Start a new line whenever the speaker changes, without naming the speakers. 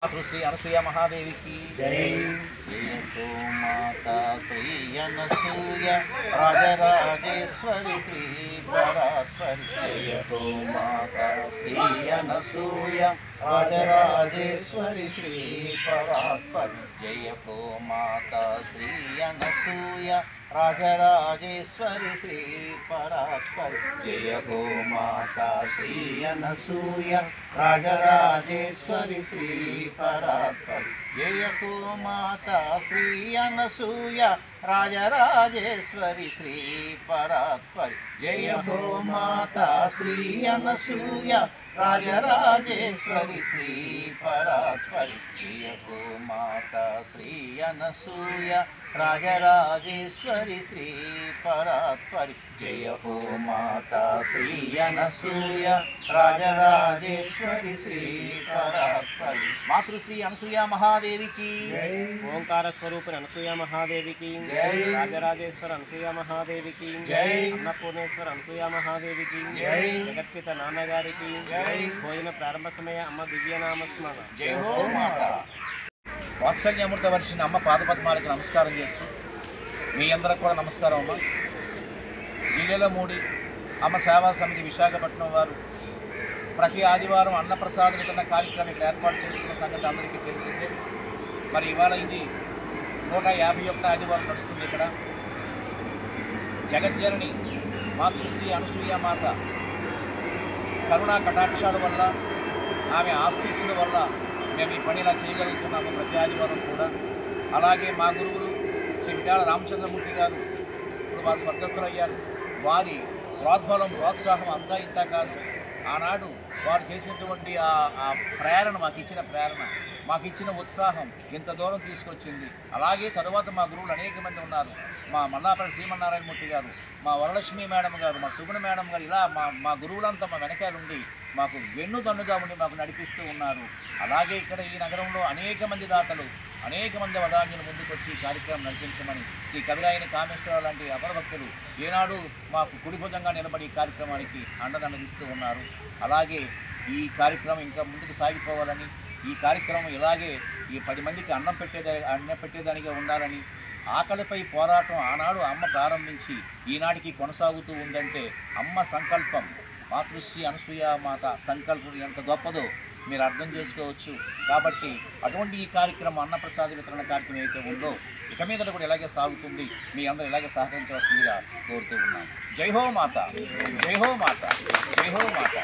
श्री अनुसूया महादेवी की जय। जय गो माता श्री अनसूया राजराजेश्वरी श्री परात्परी। जय गो माता श्री अनसूया राजराजेश्वरी श्री परात्परी। जय गो माता श्री अनसूया राजराजेश्वरी श्री परात्परी। जय गो माता श्री अनसूया राजराजेश्वरी श्री परात्परी। जय गो माता श्री अनसूया राजराजेश्वरी श्री परात्परी। जय गो माता श्री अनसूया राजराजेश्वरी श्री परात्परी। जय गो माता श्री अनसूया राजराजेश्वरी श्री परात्परी। जय गो माता श्री अनसूया राजराजेश्वरी श्री परात्परी। मातृश्री अनसूया महादेवी की जय।
ओंकार स्वरूप अनसूया महादेवी की
जय।
राजराजेश्वर अनसूया महादेवी की
जय।
अन्नपूर्णेश्वर अनसूया महादेवी की
जय।
जगत्पिता नाన్నగారి की
जय।
भोजन प्रारंभ समय अम्म दिव्यनाम स्मरण।
జై హో మాత. వాత్సల్యామృత వర్షిని అమ్మ పాదపద్మాలకు నమస్కారం చేస్తూ మీ అందరికి కూడా నమస్కారం అమ్మ. జిల్లాలమూడి అమ్మ సేవా సమితి విశాఖపట్నం వారు ప్రతి ఆదివారం అన్నప్రసాద వితరణ కార్యక్రమం ఇక్కడ ఏర్పాటు చేస్తున్న సంగతి అందరికీ తెలిసిందే. మరి ఇవాళ ఇది 151 ఆదివారం నడుస్తుంది. ఇక్కడ జగజ్జనని మాతృశ్రీ అనసూయ మాత కరుణా కటాక్షాల వల్ల ఆమె ఆశీస్సుల వల్ల మేము ఈ పని ఇలా చేయగలుగుతున్నాము ప్రతి ఆదివారం కూడా. అలాగే మా గురువులు శ్రీ విఠాల రామచంద్రమూర్తి గారు ఇప్పుడు వారు స్వర్గస్థులయ్యారు. వారి ప్రోద్బలం ప్రోత్సాహం అంతా ఇంత కాదు. ఆనాడు వారు చేసినటువంటి ఆ ప్రేరణ మాకు ఇచ్చిన ఉత్సాహం ఇంత దూరం తీసుకొచ్చింది. అలాగే తరువాత మా గురువులు అనేక మంది ఉన్నారు. మా మల్లాపల్లి శ్రీమన్నారాయణమూర్తి గారు, మా వరలక్ష్మి మేడం గారు, మా సుగుణ మేడం గారు, ఇలా మా గురువులంతా మా వెనకాలండి మాకు వెన్నుదన్నుగా ఉండి మాకు నడిపిస్తూ ఉన్నారు. అలాగే ఇక్కడ ఈ నగరంలో అనేక మంది దాతలు, అనేక మంది వదాన్యులు ముందుకొచ్చి ఈ కార్యక్రమం నడిపించమని శ్రీ కవిరాయని కామేశ్వరరావు లాంటి అపరభక్తులు ఏనాడు మాకు కుడిభుజంగా నిలబడి ఈ కార్యక్రమానికి అండదండలిస్తూ ఉన్నారు. అలాగే ఈ కార్యక్రమం ఇంకా ముందుకు సాగిపోవాలని, ఈ కార్యక్రమం ఇలాగే ఈ 10 మందికి అన్నం పెట్టేదానిగా ఉండాలని, ఆకలిపై పోరాటం ఆనాడు అమ్మ ప్రారంభించి ఈనాటికి కొనసాగుతూ ఉందంటే అమ్మ సంకల్పం, మాతృశ్రీ అనసూయ మాత సంకల్పం ఎంత గొప్పదో మీరు అర్థం చేసుకోవచ్చు. కాబట్టి అటువంటి ఈ కార్యక్రమం అన్నప్రసాద వితరణ కార్యక్రమం ఏదైతే ఉందో ఇక మీద కూడా ఇలాగే సాగుతుంది. మీ అందరూ ఇలాగే సహకరించవలసిందిగా కోరుతూ ఉన్నాను. జై హో మాత, జై హో మాత, జై హో మాత.